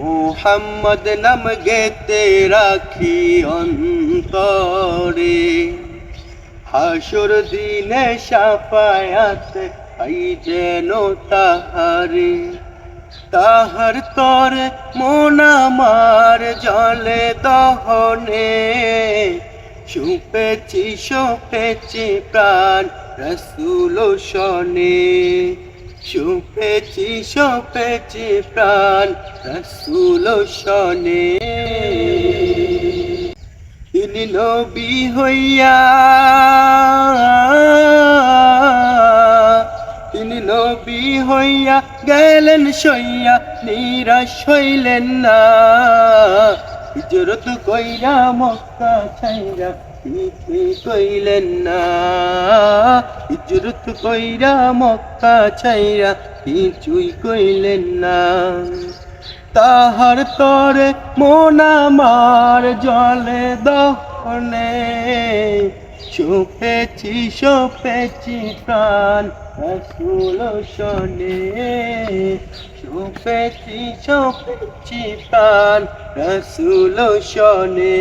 মুহাম্মদ নাম গেতে রাখি অন্তরে, হাসর দিনে শাফায়াত পাই যেন তাহারে। তাহার তরে মন আমার জলে দহনে, সপেছি প্রাণ রসুল শনে, সপেছি প্রাণ রসুল শনে। তিনি নবী হইয়া, তিনি নবী হইয়া গেলেন সইয়া, নিরাশ হইলেন না। হিজরত কইরা মক্কা ছাইরা পিছে কইলেন না, হিজরত কইরা মক্কা ছাইরা কিছুই কইলেন না। তাহার তরে মন আমার জলে দহনে, সপেছি প্রাণ রসুল শনে, সপেছি প্রাণ রসুল শনে।